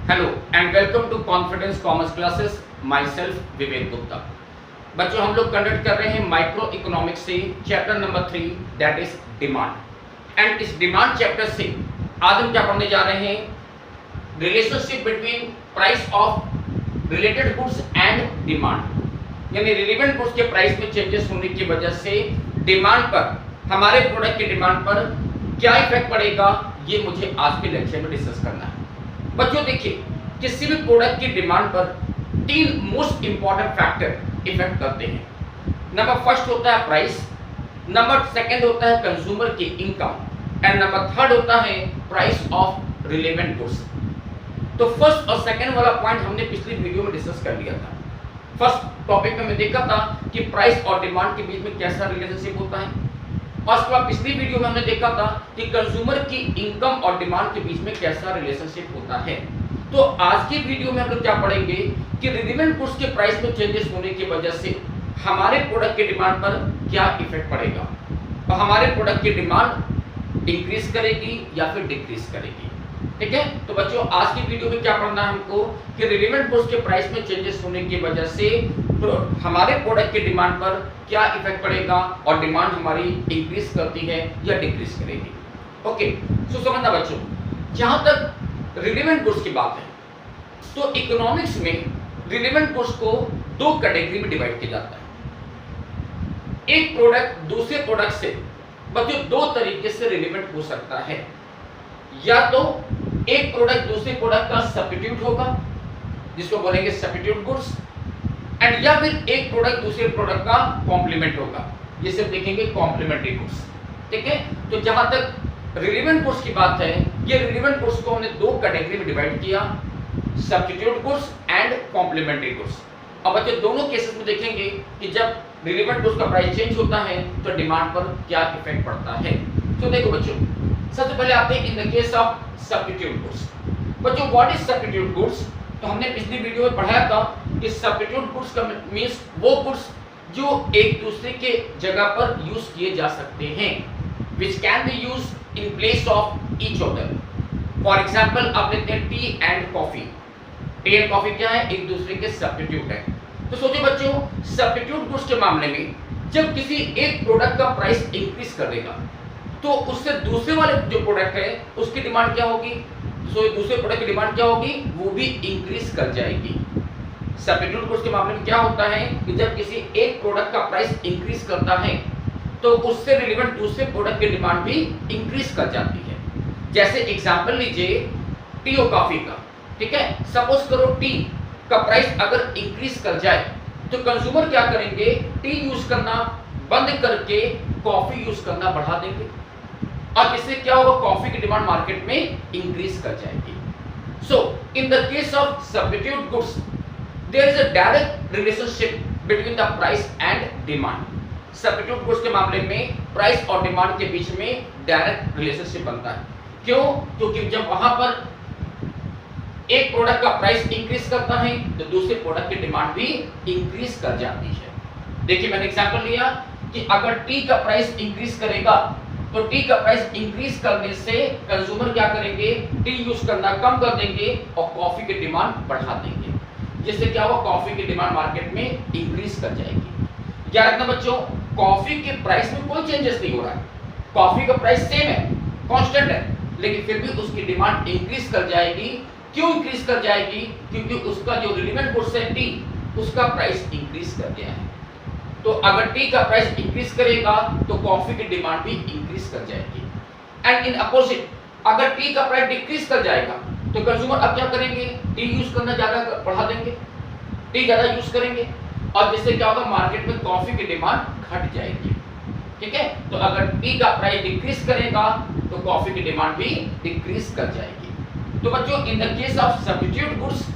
Hello and welcome to confidence commerce classes. Myself Vivek Gupta. बच्चों, हम लोग कंडक्ट कर रहे हैं माइक्रो इकोनॉमिक्स से chapter number 3 that is demand. And इस डिमांड चैप्टर से आज हम क्या पढ़ने जा रहे हैं? Relationship between price of related goods and demand, यानी रिलेवेंट गुड्स के प्राइस में चेंजेस होने की वजह से डिमांड पर, हमारे प्रोडक्ट की डिमांड पर क्या इफेक्ट पड़ेगा, ये मुझे आज के लेक्चर में डिस्कस करना है। बच्चों देखिए, किसी भी प्रोडक्ट की डिमांड पर तीन मोस्ट इंपॉर्टेंट फैक्टर इफेक्ट करते हैं। नंबर फर्स्ट होता है प्राइस, नंबर सेकंड होता है कंज्यूमर की इनकम एंड नंबर थर्ड होता है प्राइस ऑफ रिलेवेंट गुड्स। तो फर्स्ट और सेकंड वाला पॉइंट हमने पिछली वीडियो में डिस्कस कर लिया था। फर्स्ट टॉपिक में मैं देखा था कि प्राइस और डिमांड के बीच में कैसा रिलेशनशिप होता है, और उसके बाद पिछली वीडियो में हमने देखा था कि कंज्यूमर की इनकम और डिमांड के बीच में कैसा रिलेशनशिप होता है। तो आज की वीडियो में हम लोग क्या पढ़ेंगे कि रिलेवेंट गुड्स के प्राइस में चेंजेस होने की वजह से हमारे प्रोडक्ट की डिमांड पर क्या इफेक्ट पड़ेगा, और हमारे प्रोडक्ट की डिमांड इंक्रीज करेगी या फिर डिक्रीज करेगी। ठीक है, तो बच्चों आज की वीडियो में क्या पढ़ना है हमको कि रिलेवेंट गुड्स के प्राइस में चेंजेस होने की वजह से हमारे प्रोडक्ट की डिमांड पर क्या इफेक्ट पड़ेगा और डिमांड हमारी इंक्रीज करती है या डिक्रीज करेगी। ओके, सो समझना बच्चों, जहां तक रिलेवेंट गुड्स की बात है तो इकोनॉमिक्स में रिलेवेंट गुड्स को दो कैटेगरी में डिवाइड किया जाता है। एक प्रोडक्ट दूसरे प्रोडक्ट से बच्चों दो तरीके से रिलेवेंट हो सकता है। या तो एक प्रोडक्ट दूसरे प्रोडक्ट का सब्स्टिट्यूट होगा जिसको बोलेंगे सब्स्टिट्यूट गुड्स, एंड या फिर एक प्रोडक्ट दूसरे प्रोडक्ट का कॉम्प्लीमेंट होगा जिसे देखेंगे कॉम्प्लीमेंट्री गुड्स। ठीक है, तो जहां तक रिलेवेंट गुड्स की बात है, ये रिलेवेंट गुड्स को हमने दो कैटेगरी में डिवाइड किया, substitute goods and complementary goods. अब बच्चे दोनों केसेस में देखेंगे कि जब रिलेवेंट गुड्स का प्राइस चेंज होता है तो डिमांड पर क्या इफेक्ट पड़ता है। तो देखो बच्चों, सबसे पहले आते हैं इन the case of substitute goods. बच्चों व्हाट इज सब्स्टिट्यूट गुड्स? तो हमने पिछली वीडियो में पढ़ाया था कि सब्स्टिट्यूट गुड्स का मींस वो गुड्स जो एक दूसरे के जगह पर यूज किए जा सकते हैं, which can be used in place of each other. For example आप लेते हैं T and coffee. T and coffee क्या है? एक दूसरे के सब्स्टिट्यूट है। तो सोचिए बच्चों, सब्स्टिट्यूट गुड्स के मामले में जब किसी एक प्रोडक्ट का प्राइस इंक्रीज करेगा तो उससे दूसरे वाले जो प्रोडक्ट है उसकी डिमांड क्या होगी? सो दूसरे प्रोडक्ट की डिमांड क्या होगी? वो भी इंक्रीज कर जाएगी। सब्स्टिट्यूट गुड्स के मामले में क्या होता है कि जब किसी एक प्रोडक्ट का प्राइस इंक्रीज करता है तो उससे रिलेवेंट दूसरे प्रोडक्ट की डिमांड भी इंक्रीज कर जाती है। जैसे एग्जांपल लीजिए टी और कॉफी का। ठीक है, सपोज करो टी का प्राइस अगर इंक्रीज कर जाए तो कंज्यूमर क्या करेंगे? टी यूज करना बंद करके कॉफी यूज करना बढ़ा देंगे, और इससे क्या होगा? कॉफी की डिमांड मार्केट में इंक्रीज कर जाएगी। So in the case of substitute goods there is a direct relationship between the price and demand. Substitute goods के मामले में प्राइस और डिमांड के बीच में डायरेक्ट रिलेशनशिप बनता है। क्यों? क्योंकि जब वहां पर एक प्रोडक्ट का प्राइस इंक्रीज करता है तो दूसरे प्रोडक्ट की डिमांड भी इंक्रीज कर जाती है। देखिए मैंने एग्जांपल लिया कि अगर टी का प्राइस इंक्रीज करेगा तो टी का प्राइस इंक्रीज करने से कंज्यूमर क्या करेंगे? टी यूज करना कम कर देंगे और कॉफी की डिमांड बढ़ा देंगे, जिससे क्या होगा? कॉफी की डिमांड मार्केट में इंक्रीज कर जाएगी। याद रखना बच्चों, कॉफी के प्राइस में कोई चेंजेस नहीं हो रहा है, कॉफी का प्राइस सेम है, कांस्टेंट है, लेकिन फिर भी उसकी डिमांड इंक्रीज कर जाएगी। क्यों इंक्रीज कर जाएगी? क्योंकि उसका जो रिलेवेंट गुड्स है टी, उसका प्राइस इंक्रीज कर गया है। तो अगर टी का प्राइस इंक्रीज करेगा तो कॉफी की डिमांड भी इंक्रीज कर जाएगी। एंड इन अपोजिट, अगर टी का प्राइस डिक्रीज कर जाएगा तो कंज्यूमर अब क्या करेंगे? टी यूज करना ज्यादा बढ़ा देंगे, टी ज्यादा यूज करेंगे, और जिससे क्या होगा? मार्केट में कॉफी की डिमांड घट जाएगी। ठीक है, तो अगर टी का प्राइस डिक्रीज करेगा तो कॉफी की डिमांड भी डिक्रीज कर जाएगी। तो बच्चों in the case of substitute goods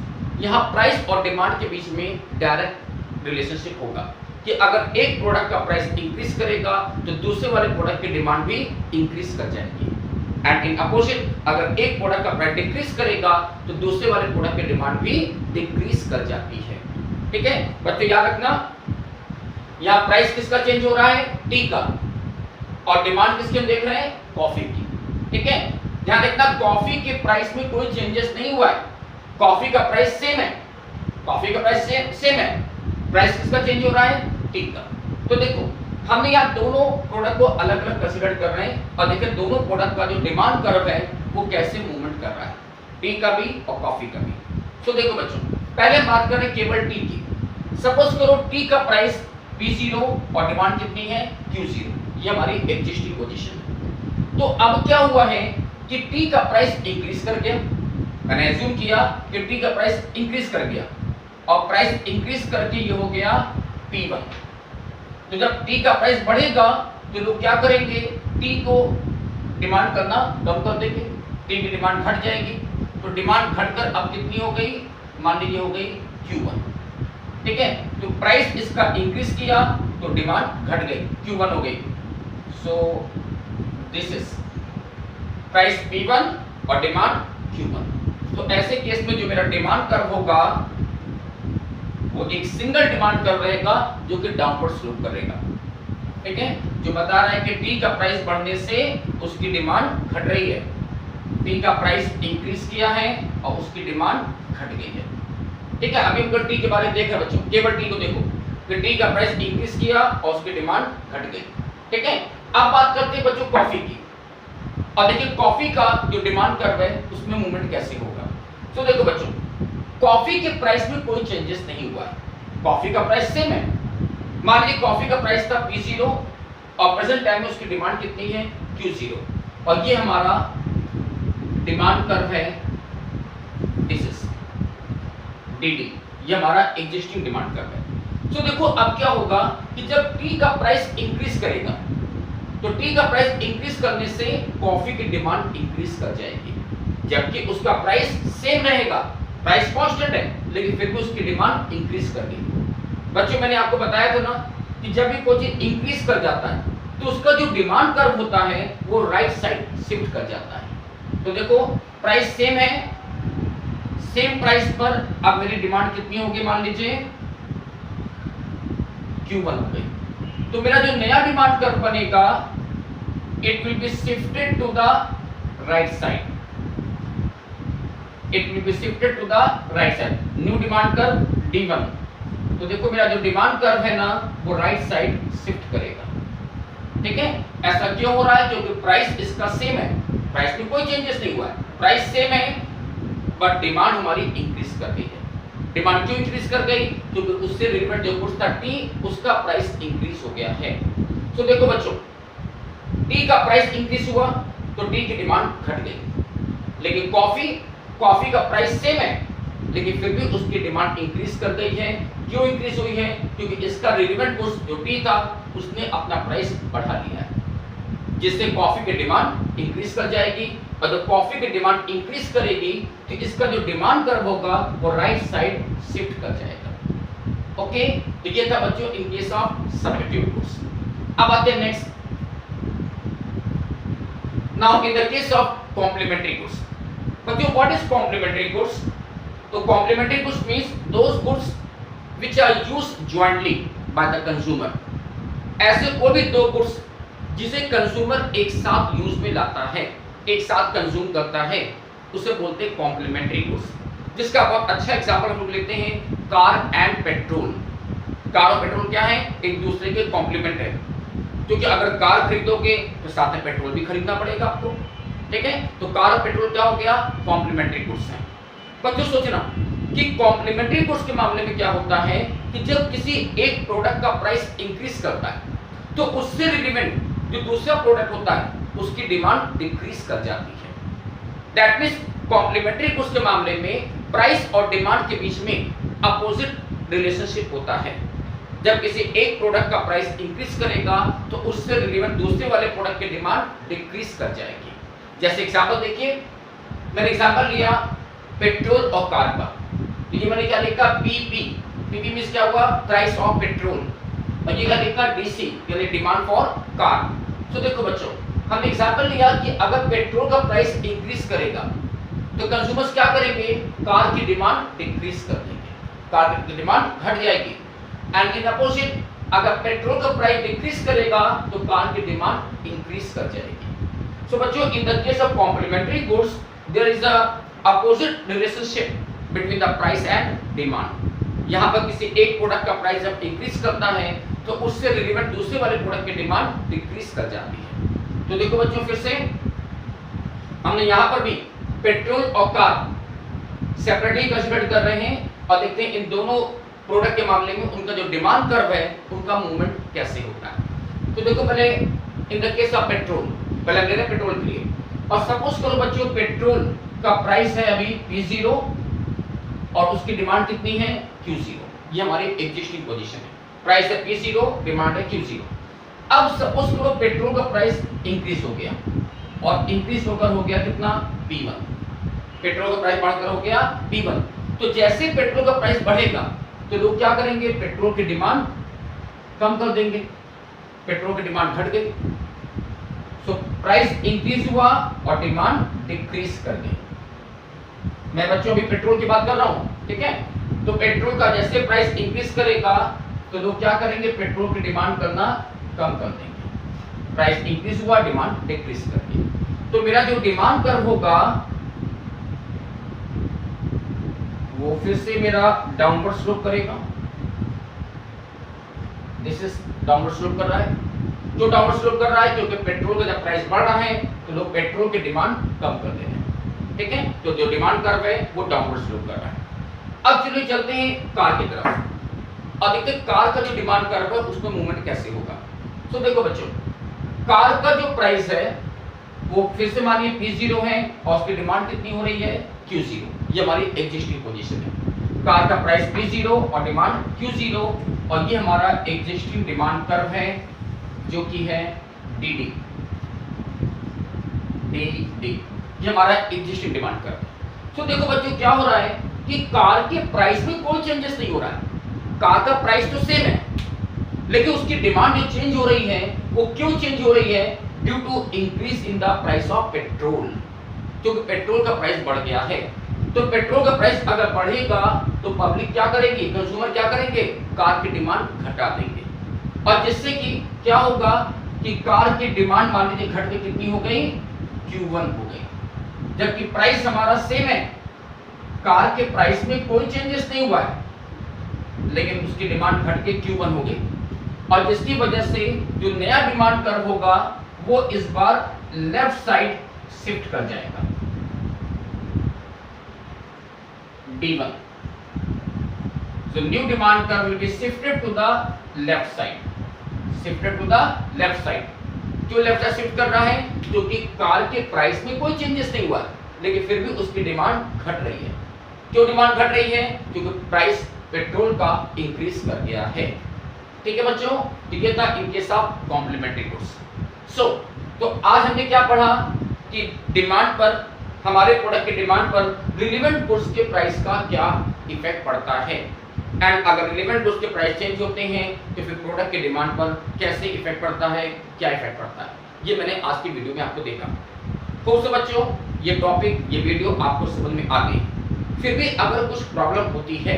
यहाँ प्राइस और डिमांड के बीच में डायरेक्ट रिलेशनशिप होगा कि अगर एक प्रोडक्ट का प्राइस इंक्रीज करेगा तो दूसरे वाले प्रोडक्ट की डिमांड भी इंक्रीज कर जाएगी, एंड इन अपोजिट, अगर एक प्रोडक्ट का प्राइस डिक्रीज करेगा तो दूसरे वाले प्रोडक्ट की डिमांड भी डिक्रीज कर जाती है। ठीक है बच्चों, याद रखना यहाँ प्राइस किसका चेंज हो रहा है? टी का, और डिमांड किसकी हम देख रहे हैं? कॉफी की। ठीक है, ध्यान रखना कॉफी के प्राइस में कोई चेंजेस नहीं हुआ है, कॉफी का प्राइस सेम है, कॉफी का प्राइस सेम है, प्राइस किसका चेंज हो रहा है, टी का। तो देखो हमने यहाँ दोनों प्रोडक्ट को अलग अलग कंसीडर कर रहे हैं और देखिए दोनों प्रोडक्ट का जो डिमांड कर्व है वो कैसे मूवमेंट कर रहा है, टी का भी और कॉफी का भी। तो देखो बच्चों पहले बात करें केवल टी की। सपोज करो टी का प्राइस P0 और डिमांड कितनी है Q0, ये हमारी एग्जिस्टिंग पोजीशन है। तो अब क्या हुआ है कि टी का प्राइस इंक्रीज कर गया, मैंने एज्यूम किया कि टी का प्राइस इंक्रीज कर गया और प्राइस इंक्रीज करके ये हो गया P1। तो जब टी का प्राइस बढ़ेगा तो लोग क्या करेंगे, टी को डिमांड करना कम कर देंगे, टी की डिमांड घट जाएगी। तो डिमांड घटकर अब कितनी हो गई, मान लीजिए हो गई Q1, ठीक है। तो प्राइस इसका इंक्रीज किया तो डिमांड घट गई, Q1 हो गई। So this is price P1 और डिमांड Q1। तो ऐसे केस में जो मेरा डिमांड कर्व होगा वो एक सिंगल डिमांड कर्व रहेगा जो कि डाउनवर्ड स्लोप करेगा, ठीक है, जो बता रहा है कि टी का प्राइस बढ़ने से उसकी डिमांड घट रही है, टी का प्राइस इंक्रीज किया है और उसकी डिमांड घट गई है, ठीक है। अभी हम टी के बारे में देख रहे हैं बच्चों, केवल टी को देखो कि टी का प्राइस इंक्रीज किया और उसकी डिमांड घट गई, ठीक है। अब बात करते हैं बच्चों कॉफी की, और देखिए कॉफी का जो डिमांड कर्व है उसमें मूवमेंट कैसे होगा। तो देखो बच्चों कॉफी के प्राइस में कोई चेंजेस नहीं हुआ है, कॉफी का प्राइस सेम है। मान लीजिए कॉफी का प्राइस था P0 और प्रेजेंट टाइम में उसकी डिमांड कितनी है Q0 और ये हमारा डिमांड कर्व है, दिस इज DD, ये हमारा एग्जिस्टिंग डिमांड कर्व है। तो देखो अब क्या होगा कि जब टी का प्राइस इंक्रीज करेगा तो टी का प्राइस इंक्रीज करने से कॉफी की डिमांड इंक्रीज कर जाएगी, जबकि उसका प्राइस सेम रहेगा, प्राइस कांस्टेंट है लेकिन फिर भी उसकी डिमांड इंक्रीज कर गई। बच्चों मैंने आपको बताया था ना कि जब भी कोई चीज इंक्रीज कर जाता है तो उसका जो डिमांड कर्व होता है वो राइट साइड शिफ्ट कर जाता है। तो देखो प्राइस सेम है, सेम प्राइस पर अब मेरी डिमांड कितनी होगी, मान लीजिए Q1 हो गई। तो मेरा जो नया डिमांड कर्व बनेगा it will be shifted to the right side, it will be shifted to the right side, new demand curve D1। तो देखो मेरा जो डिमांड कर्व है ना वो राइट साइड शिफ्ट करेगा, ठीक है। ऐसा क्यों हो रहा है, क्योंकि प्राइस इसका सेम है, प्राइस में कोई चेंजेस नहीं हुआ है, प्राइस सेम है बट डिमांड हमारी इंक्रीज कर गई है। डिमांड क्यों इंक्रीज कर गई, क्योंकि उससे रिलेटेड जो गुड्स था टी उसका प्राइस इंक्रीज हो गया है। तो देखो बच्चों टी का प्राइस इंक्रीज हुआ तो टी की डिमांड घट गई, लेकिन कॉफी का प्राइस सेम है लेकिन फिर भी उसकी डिमांड इंक्रीज कर गई है। क्यों इंक्रीज हुई है, क्योंकि इसका रिलेवेंट गुड्स जो टी था उसने अपना प्राइस बढ़ा लिया है, जिससे कॉफी की डिमांड इंक्रीज कर जाएगी। और जब कॉफी की डिमांड इंक्रीज करेगी तो इसका जो डिमांड कर्व होगा वो राइट साइड शिफ्ट कर जाएगा, ओके। तो ये था बच्चों in case of substitute goods. अब आते हैं next, now in the case of complementary goods. बच्चों व्हाट इज कॉम्प्लीमेंट्री गुड्स, तो complementary goods means those goods which are used jointly by the consumer. ऐसे कोई भी दो गुड्स जिसे कंज्यूमर एक साथ यूज में लाता है, एक साथ कंज्यूम करता है, उसे बोलते हैं कॉम्प्लीमेंट्री गुड्स। जिसका बहुत अच्छा एग्जांपल हम लोग लेते हैं कार एंड पेट्रोल। कार और पेट्रोल क्या है, एक दूसरे के कॉम्प्लीमेंट है, क्योंकि अगर कार खरीदोगे तो साथ में पेट्रोल भी खरीदना पड़ेगा आपको, ठीक है। तो कार और पेट्रोल क्या हो गया, कॉम्प्लीमेंट्री गुड्स हैं। बच्चों सोचना कि कॉम्प्लीमेंट्री गुड्स के मामले में क्या होता है कि जब किसी एक प्रोडक्ट का प्राइस इंक्रीज करता है तो उससे रिलेवेंट जो दूसरा प्रोडक्ट होता है उसकी डिमांड डिक्रीज कर जाती है। दैट मींस कॉम्प्लीमेंट्री गुड्स के मामले में प्राइस और डिमांड के बीच में अपोजिट रिलेशनशिप होता है। जब किसी एक प्रोडक्ट का प्राइस इंक्रीज करेगा तो उससे रिलेवेंट दूसरे वाले प्रोडक्ट की डिमांड डिक्रीज कर जाएगी। जैसे एग्जांपल देखिए, मैंने एग्जांपल लिया पेट्रोल और कार का, तो ये मैंने क्या लिखा पीपी, पीपी मींस क्या हुआ, प्राइस ऑफ पेट्रोल, और ये क्या लिखा डीसी यानी डिमांड फॉर कार। तो देखो बच्चों हमने एग्जांपल लिया कि अगर पेट्रोल का प्राइस इंक्रीज करेगा तो कंज्यूमर्स क्या करेंगे, कार की डिमांड डिक्रीज कर देंगे, कार की डिमांड घट जाएगी। एंड इन अपोजिट अगर पेट्रोल का प्राइस डिक्रीज करेगा तो कार की डिमांड इंक्रीज कर जाएगी। सो बच्चों in the case of complementary goods there is a opposite relationship between the price and demand. यहाँ पर किसी एक प्रोडक्ट का प्राइस जब इंक्रीज करता है तो उससे रिलेवेंट दूसरे वाले प्रोडक्ट की डिमांड डिक्रीज कर जाती है। तो देखो बच्चों, फिर से हमने यहाँ पर भी पेट्रोल और कार सेपरेटली कंसीडर कर रहे हैं और देखते हैं इन दोनों प्रोडक्ट के मामले में उनका जो डिमांड कर्व है उनका मूवमेंट कैसे होता है। तो देखो पहले इन द केस ऑफ पेट्रोल, पहले ले रहे हैं पेट्रोल के लिए, और सपोज करो बच्चों पेट्रोल का प्राइस है अभी P0 और उसकी डिमांड कितनी है Q0। ये हमारी एग्जिस्टिंग पोजीशन है, प्राइस है P0, डिमांड है Q0। अब सपोज करो पेट्रोल का प्राइस इंक्रीज हो गया और इंक्रीज होकर हो गया कितना P1, पेट्रोल का प्राइस बढ़कर हो गया P1। तो जैसे पेट्रोल का प्राइस बढ़ेगा तो लोग क्या करेंगे, पेट्रोल की डिमांड कम कर देंगे, पेट्रोल की डिमांड घट गई, सो प्राइस इंक्रीज हुआ और डिमांड डिक्रीज कर गई। मैं बच्चों अभी पेट्रोल की बात कर रहा हूं, ठीक है। तो पेट्रोल का जैसे प्राइस इंक्रीज करेगा तो लोग क्या करेंगे, पेट्रोल की डिमांड करना कम कर देंगे, प्राइस इंक्रीज हुआ डिमांड डिक्रीज कर गई। तो मेरा जो डिमांड कर्व होगा वो फिर से मेरा डाउनवर्ड स्लोप करेगा, दिस इज डाउनवर्ड स्लोप कर रहा है। जो डाउनवर्ड स्लोप कर रहा है क्योंकि पेट्रोल का जब प्राइस बढ़ रहा है तो लोग पेट्रोल की डिमांड कम कर दे रहे हैं, ठीक है। तो जो डिमांड कर्व है वो डाउनवर्ड स्लोप कर रहा है। अब चलिए चलते हैं कार की तरफ और देखते हैं कार का जो डिमांड कर्व है उसमें मूवमेंट कैसे होगा। तो देखो बच्चों, कार का जो प्राइस है वो फिर से मानिए P0 है और उसकी डिमांड कितनी हो रही है Q0। ये हमारी एग्जिस्टिंग पोजीशन है, कार का प्राइस P0 और डिमांड Q0 और ये हमारा एग्जिस्टिंग डिमांड कर्व है जो कि है DD, ये हमारा एग्जिस्टिंग डिमांड कर्व है। तो देखो बच्चों क्या हो रहा है कि कार के प्राइस में कोई चेंजेस नहीं हो रहा है, कार का प्राइस तो सेम है लेकिन उसकी डिमांड जो चेंज हो रही है वो क्यों चेंज हो रही है, due to increase in the price of petrol, क्योंकि पेट्रोल का प्राइस बढ़ गया है। तो पेट्रोल का प्राइस अगर बढ़ेगा तो पब्लिक क्या करेगी, कंज्यूमर क्या करेंगे, कार की डिमांड घटा देंगे और जिससे कि क्या होगा कि कार की डिमांड मान लीजिए घट के कितनी हो गई, Q1 हो गई, जबकि प्राइस हमारा सेम है, कार के प्राइस में कोई चेंजेस नहीं हुआ है लेकिन उसकी डिमांड घट के Q1 हो गई और जिसकी वजह से जो नया डिमांड कर्व होगा वो इस बार लेफ्ट साइड शिफ्ट कर जाएगा, D1। So new demand curve will be shifted to the left side, shifted to the left side। क्यों लेफ्ट साइड शिफ्ट कर रहा है, क्योंकि कार के प्राइस में कोई चेंजेस नहीं हुआ लेकिन फिर भी उसकी डिमांड घट रही है। क्यों डिमांड घट रही है, क्योंकि प्राइस पेट्रोल का इंक्रीज कर गया है, ठीक है बच्चों। तो ये था in case of complementary goods. तो आज हमने क्या पढ़ा कि डिमांड पर, हमारे प्रोडक्ट की डिमांड पर रिलेवेंट गुड्स के प्राइस का क्या इफेक्ट पड़ता है एंड अगर रिलेवेंट गुड्स के प्राइस चेंज होते हैं तो फिर प्रोडक्ट की डिमांड पर कैसे इफेक्ट पड़ता है, क्या इफेक्ट पड़ता है, ये मैंने आज की वीडियो में आपको देखा। होप सो बच्चों ये टॉपिक, ये वीडियो आपको समझ में आ गई। फिर भी अगर कुछ प्रॉब्लम होती है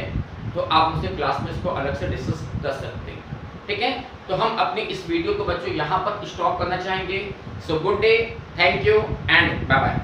तो आप मुझसे क्लास में इसको अलग से डिस्कस कर सकते हैं, ठीक है। तो हम अपनी इस वीडियो को बच्चों यहाँ पर स्टॉप करना चाहेंगे। So good day, thank you and bye bye.